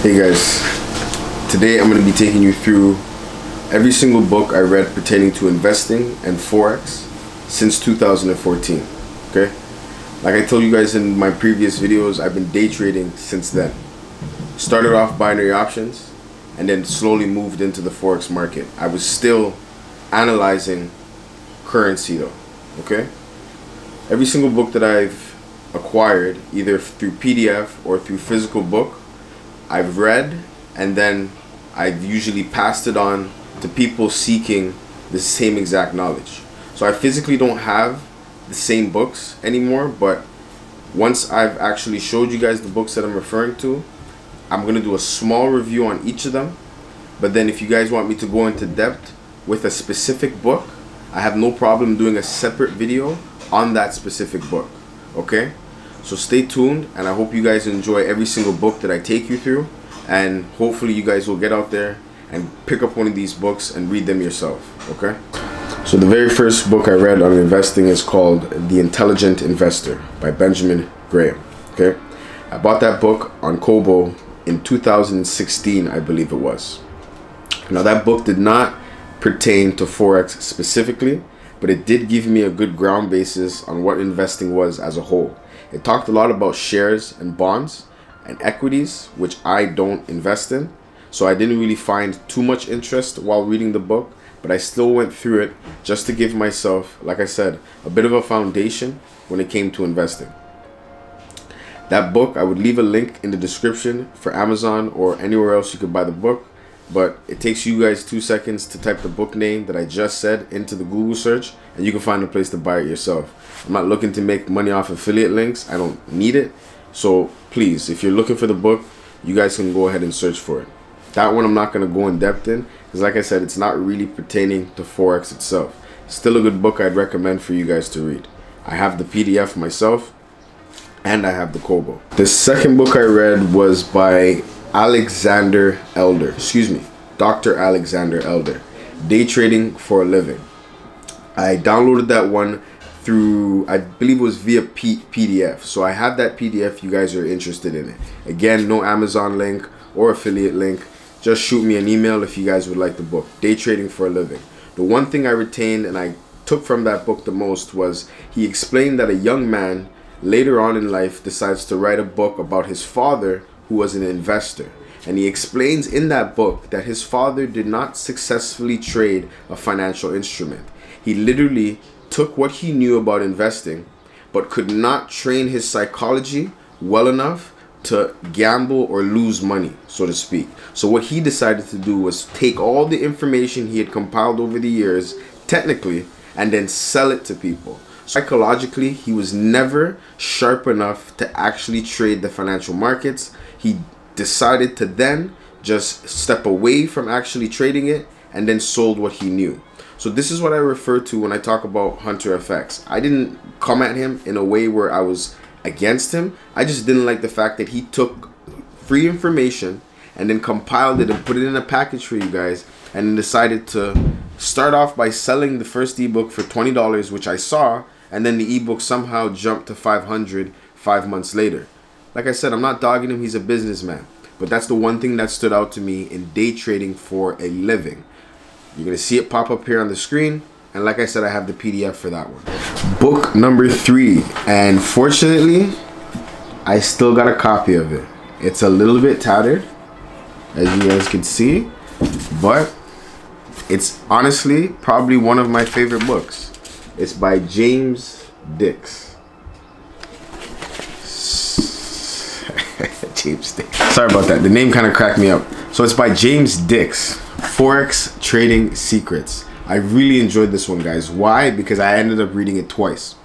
Hey guys, today I'm going to be taking you through every single book I read pertaining to investing and Forex since 2014. Okay, like I told you guys in my previous videos, I've been day trading since then. Started off binary options and then slowly moved into the Forex market. I was still analyzing currency though. Okay, every single book that I've acquired, either through PDF or through physical book, I've read, and then I've usually passed it on to people seeking the same exact knowledge. So I physically don't have the same books anymore, but once I've actually showed you guys the books that I'm referring to, I'm going to do a small review on each of them. But then if you guys want me to go into depth with a specific book, I have no problem doing a separate video on that specific book. Okay? So stay tuned, and I hope you guys enjoy every single book that I take you through, and hopefully you guys will get out there and pick up one of these books and read them yourself. Okay, so the very first book I read on investing is called The Intelligent Investor by Benjamin Graham. Okay, I bought that book on Kobo in 2016, I believe it was. Now that book did not pertain to Forex specifically, but it did give me a good ground basis on what investing was as a whole. It talked a lot about shares and bonds and equities, which I don't invest in. So I didn't really find too much interest while reading the book, but I still went through it just to give myself, like I said, a bit of a foundation when it came to investing. That book, I would leave a link in the description for Amazon or anywhere else you could buy the book, but it takes you guys 2 seconds to type the book name that I just said into the Google search, and you can find a place to buy it yourself. I'm not looking to make money off affiliate links. I don't need it. So please, if you're looking for the book, you guys can go ahead and search for it. That one I'm not going to go in depth in, because like I said, it's not really pertaining to Forex itself. Still a good book I'd recommend for you guys to read. I have the PDF myself, and I have the Kobo. The second book I read was by Dr. Alexander Elder, Day Trading for a Living. I downloaded that one through, I believe it was via PDF. So I have that PDF if you guys are interested in it. Again, no Amazon link or affiliate link. Just shoot me an email if you guys would like the book, Day Trading for a Living. The one thing I retained and I took from that book the most was he explained that a young man later on in life decides to write a book about his father, who was an investor. And he explains in that book that his father did not successfully trade a financial instrument. He literally took what he knew about investing, but could not train his psychology well enough to gamble or lose money, so to speak. So what he decided to do was take all the information he had compiled over the years, technically, and then sell it to people. Psychologically, he was never sharp enough to actually trade the financial markets. He decided to then just step away from actually trading it and then sold what he knew. So this is what I refer to when I talk about Hunter FX. I didn't come at him in a way where I was against him. I just didn't like the fact that he took free information and then compiled it and put it in a package for you guys, and then decided to start off by selling the first ebook for $20, which I saw, and then the ebook somehow jumped to $500 5 months later. Like I said, I'm not dogging him, he's a businessman. But that's the one thing that stood out to me in day trading for a living. You're going to see it pop up here on the screen. And like I said, I have the PDF for that one. Book number 3. And fortunately, I still got a copy of it. It's a little bit tattered, as you guys can see. But it's honestly probably one of my favorite books. It's by James Dix. James Dix. Sorry about that. The name kind of cracked me up. So it's by James Dix, Forex Trading Secrets. I really enjoyed this one, guys. Why? Because I ended up reading it twice.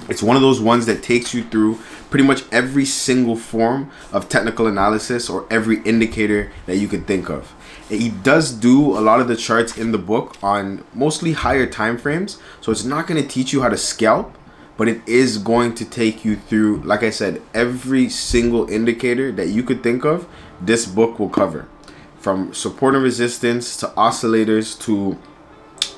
It's one of those ones that takes you through pretty much every single form of technical analysis or every indicator that you could think of. He does do a lot of the charts in the book on mostly higher time frames, so it's not going to teach you how to scalp, but it is going to take you through, like I said, every single indicator that you could think of. This book will cover, from support and resistance to oscillators to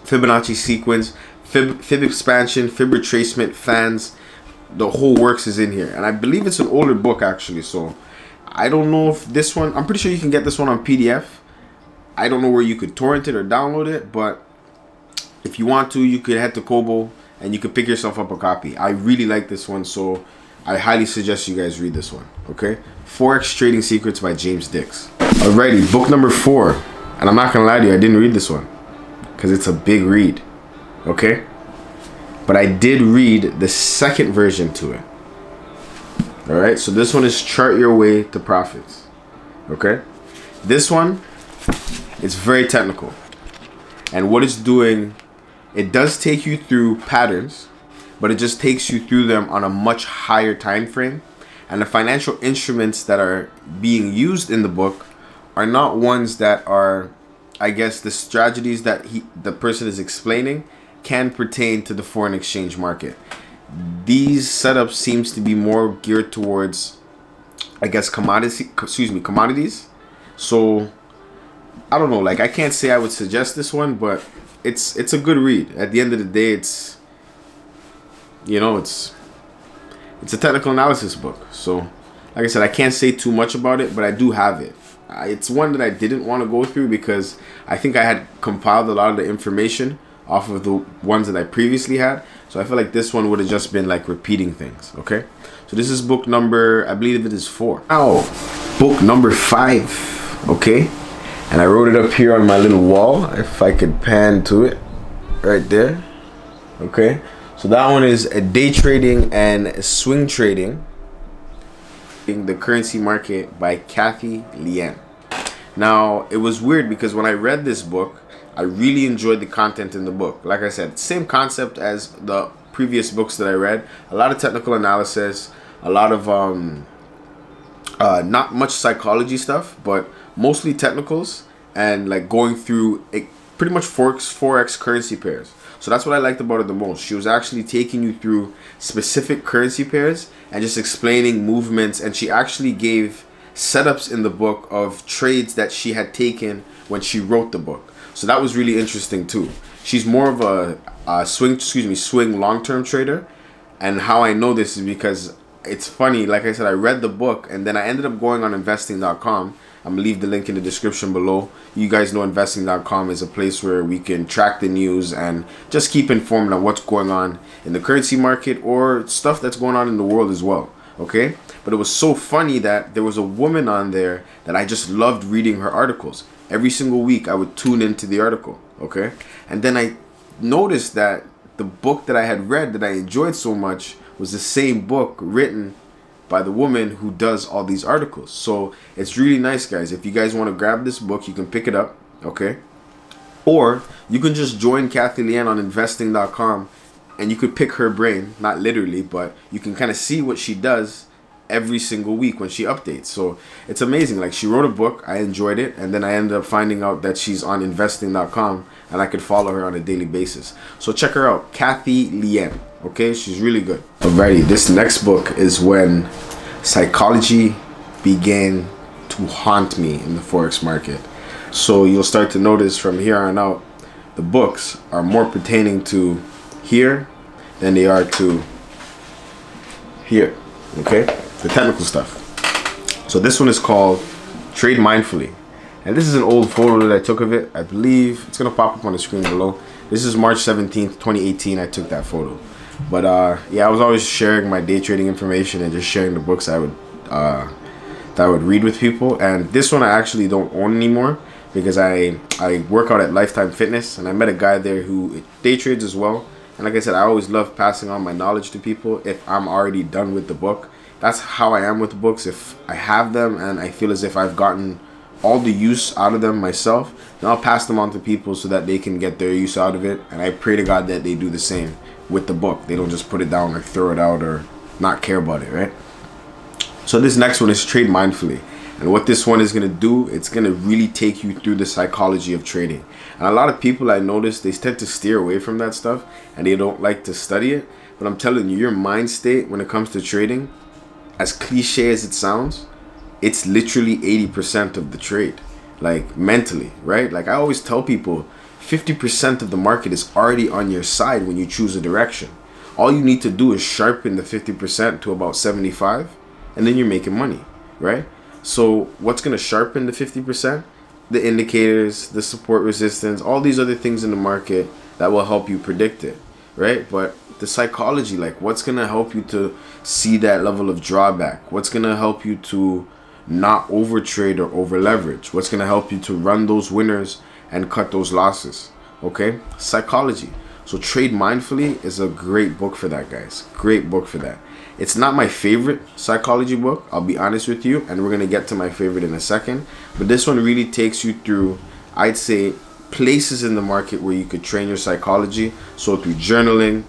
Fibonacci sequence, fib expansion, fib retracement, fans, the whole works is in here, and I believe it's an older book actually. So I don't know if this one, I'm pretty sure you can get this one on PDF. I don't know where you could torrent it or download it, but if you want to, you could head to Kobo and you could pick yourself up a copy. I really like this one, so I highly suggest you guys read this one. Okay, Forex Trading Secrets by James Dix. Alrighty, book number 4, and I'm not gonna lie to you, I didn't read this one because it's a big read. Okay, but I did read the second version to it. Alright, so this one is Chart Your Way to Profits. Okay, this one is very technical, and what it's doing, it does take you through patterns, but it just takes you through them on a much higher time frame. And the financial instruments that are being used in the book are not ones that are, I guess, the strategies that the person is explaining can pertain to the foreign exchange market. These setups seems to be more geared towards, I guess, commodities. So I don't know, like, I can't say I would suggest this one, but it's a good read. At the end of the day, it's, you know, it's a technical analysis book. So like I said, I can't say too much about it, but I do have it. It's one that I didn't want to go through because I think I had compiled a lot of the information off of the ones that I previously had. So I feel like this one would have just been like repeating things. Okay, so this is book number, I believe it is 4. Now, book number 5. Okay, and I wrote it up here on my little wall, if I could pan to it right there. Okay, so that one is a Day Trading and Swing Trading in the Currency Market by Lien. Now, it was weird because when I read this book, I really enjoyed the content in the book. Like I said, same concept as the previous books that I read. A lot of technical analysis, a lot of not much psychology stuff, but mostly technicals, and like going through pretty much Forex currency pairs. So that's what I liked about it the most. She was actually taking you through specific currency pairs and just explaining movements, and she actually gave setups in the book of trades that she had taken when she wrote the book. So that was really interesting too. She's more of a swing long-term trader, and how I know this is because it's funny. Like I said, I read the book and then I ended up going on investing.com. I'm gonna leave the link in the description below. You guys know investing.com is a place where we can track the news and just keep informed on what's going on in the currency market or stuff that's going on in the world as well. Okay, but it was so funny that there was a woman on there that I just loved reading her articles. Every single week I would tune into the article. Okay, and then I noticed that the book that I had read that I enjoyed so much was the same book written by the woman who does all these articles. So it's really nice, guys. If you guys want to grab this book, you can pick it up. Okay, or you can just join Lien on investing.com and you could pick her brain, not literally, but you can kind of see what she does every single week when she updates. So it's amazing. Like, she wrote a book, I enjoyed it, and then I ended up finding out that she's on investing.com and I could follow her on a daily basis. So check her out, Lien. Okay, she's really good. Alrighty, this next book is when psychology began to haunt me in the Forex market. So you'll start to notice from here on out, the books are more pertaining to here than they are to here. Okay, the technical stuff. So this one is called Trade Mindfully, and this is an old photo that I took of it. I believe it's gonna pop up on the screen below. This is March 17th 2018. I took that photo. But yeah, I was always sharing my day trading information and just sharing the books I would that I would read with people. And this one I actually don't own anymore because I work out at Lifetime Fitness, and I met a guy there who day trades as well. And like I said, I always love passing on my knowledge to people if I'm already done with the book. That's how I am with the books. If I have them and I feel as if I've gotten all the use out of them myself, then I'll pass them on to people so that they can get their use out of it. And I pray to God that they do the same with the book. They don't just put it down or throw it out or not care about it, right? So this next one is Trade Mindfully. And what this one is going to do, it's going to really take you through the psychology of trading. And a lot of people, I notice, they tend to steer away from that stuff and they don't like to study it. But I'm telling you, your mind state when it comes to trading, as cliche as it sounds, it's literally 80% of the trade, like mentally, right? Like I always tell people, 50% of the market is already on your side when you choose a direction. All you need to do is sharpen the 50% to about 75, and then you're making money, right? So what's going to sharpen the 50%? The indicators, the support resistance, all these other things in the market that will help you predict it, right? But the psychology, like what's going to help you to see that level of drawback? What's going to help you to not over trade or over leverage? What's going to help you to run those winners and cut those losses? Okay, psychology. So Trade Mindfully is a great book for that, guys. Great book for that. It's not my favorite psychology book, I'll be honest with you, and we're going to get to my favorite in a second. But this one really takes you through, I'd say, places in the market where you could train your psychology. So through journaling,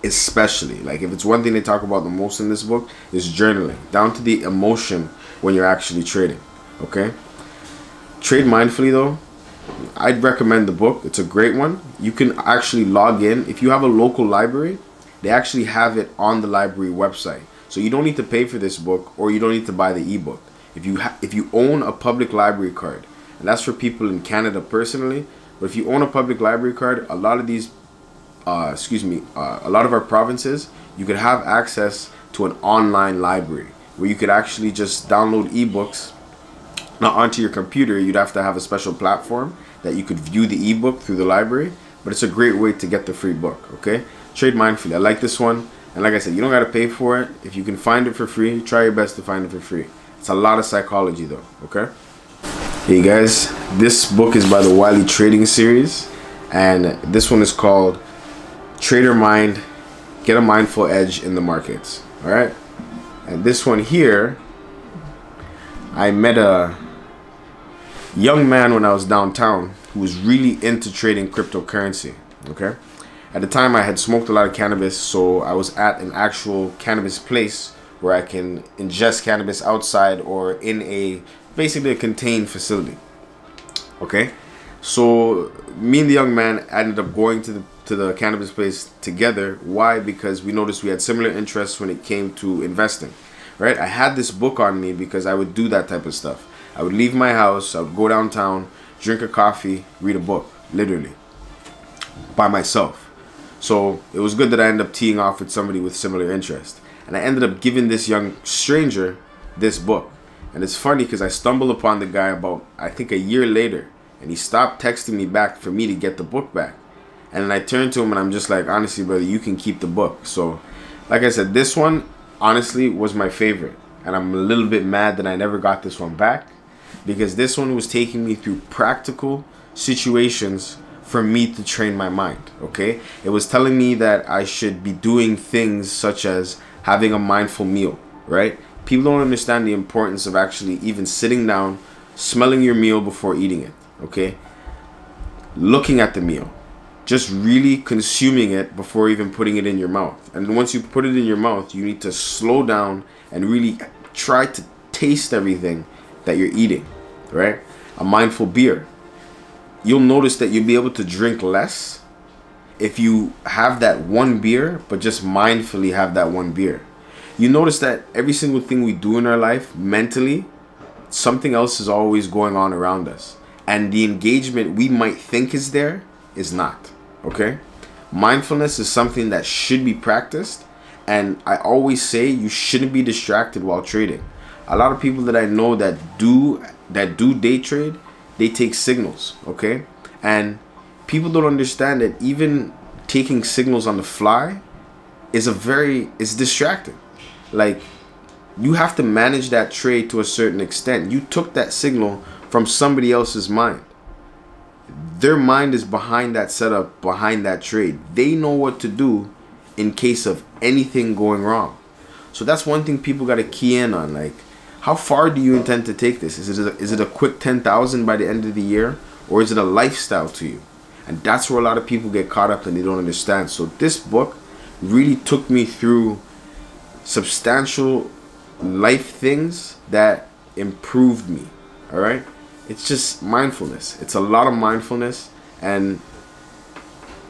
especially, like if it's one thing they talk about the most in this book, is journaling, down to the emotion when you're actually trading. Okay, Trade Mindfully though, I'd recommend the book. It's a great one. You can actually log in. If you have a local library, they actually have it on the library website. So you don't need to pay for this book, or you don't need to buy the ebook. If you own a public library card, and that's for people in Canada personally, but if you own a public library card, a lot of these a lot of our provinces, you could have access to an online library where you could actually just download ebooks, not onto your computer. You'd have to have a special platform that you could view the ebook through the library, but it's a great way to get the free book. Okay, Trade Mindfully. I like this one, and like I said, you don't got to pay for it. If you can find it for free, try your best to find it for free. It's a lot of psychology though. Okay, hey guys, this book is by the Wiley Trading series, and this one is called TraderMind, Get a Mindful Edge in the Markets. All right, and this one here, I met a young man when I was downtown who was really into trading cryptocurrency. Okay, at the time I had smoked a lot of cannabis, so I was at an actual cannabis place where I can ingest cannabis outside or in basically a contained facility. Okay, so me and the young man ended up going to the cannabis place together. Why? Because we noticed we had similar interests when it came to investing. Right? I had this book on me because I would do that type of stuff. I would leave my house, I would go downtown, drink a coffee, read a book, literally, by myself. So it was good that I ended up teeing off with somebody with similar interest. And I ended up giving this young stranger this book. And it's funny because I stumbled upon the guy about, I think, a year later, and he stopped texting me back for me to get the book back. And then I turned to him and I'm just like, honestly, brother, you can keep the book. So, like I said, this one honestly was my favorite. And I'm a little bit mad that I never got this one back, because this one was taking me through practical situations for me to train my mind. Okay, it was telling me that I should be doing things such as having a mindful meal, right? People don't understand the importance of actually even sitting down, smelling your meal before eating it. Okay, looking at the meal, just really consuming it before even putting it in your mouth. And once you put it in your mouth, you need to slow down and really try to taste everything that you're eating, right? A mindful beer. You'll notice that you'll be able to drink less if you have that one beer, but just mindfully have that one beer. You notice that every single thing we do in our life, mentally, something else is always going on around us. And the engagement we might think is there is not. Okay, mindfulness is something that should be practiced, and I always say you shouldn't be distracted while trading. A lot of people that I know that do day trade, they take signals. Okay, and people don't understand that even taking signals on the fly is distracting. Like, you have to manage that trade to a certain extent. You took that signal from somebody else's mind. Their mind is behind that setup, behind that trade. They know what to do in case of anything going wrong. So that's one thing people got to key in on. Like, how far do you intend to take this? Is it a quick 10,000 by the end of the year, or is it a lifestyle to you? And that's where a lot of people get caught up and they don't understand. So this book really took me through substantial life things that improved me. All right, it's just mindfulness. It's a lot of mindfulness, and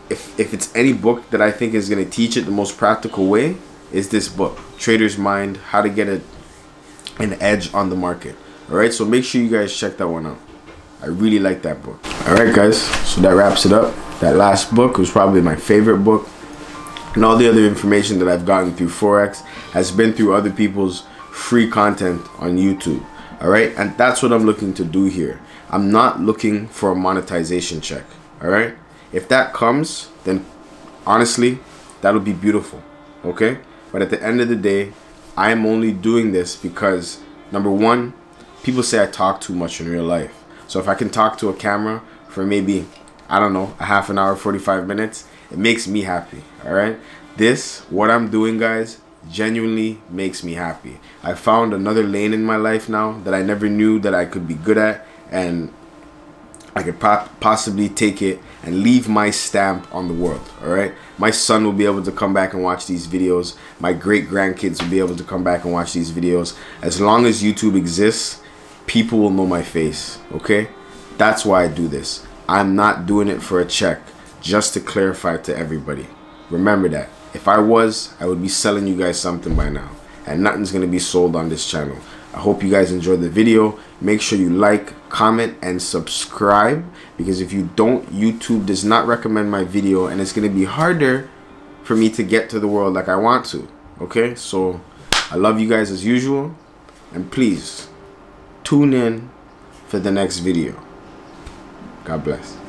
if it's any book that I think is going to teach it the most practical way, is this book, Trader's Mind, How to Get an Edge on the Market. All right, so make sure you guys check that one out. I really like that book. All right, guys, so that wraps it up. That last book was probably my favorite book. And all the other information that I've gotten through Forex has been through other people's free content on YouTube. All right, and that's what I'm looking to do here. I'm not looking for a monetization check. All right, if that comes, then honestly, that'll be beautiful. Okay, but at the end of the day, I'm only doing this because, number one, people say I talk too much in real life. So if I can talk to a camera for maybe, I don't know, a half an hour, 45 minutes, it makes me happy. All right, what I'm doing, guys, genuinely makes me happy. I found another lane in my life now that I never knew that I could be good at, and I could possibly take it and leave my stamp on the world. All right, my son will be able to come back and watch these videos. My great grandkids will be able to come back and watch these videos. As long as YouTube exists, people will know my face. Okay, that's why I do this. I'm not doing it for a check. Just to clarify to everybody, remember that. If I was, I would be selling you guys something by now, and nothing's gonna be sold on this channel. I hope you guys enjoyed the video. Make sure you like, comment, and subscribe, because if you don't, YouTube does not recommend my video, and it's gonna be harder for me to get to the world like I want to. Okay, so I love you guys as usual, and please tune in for the next video. God bless.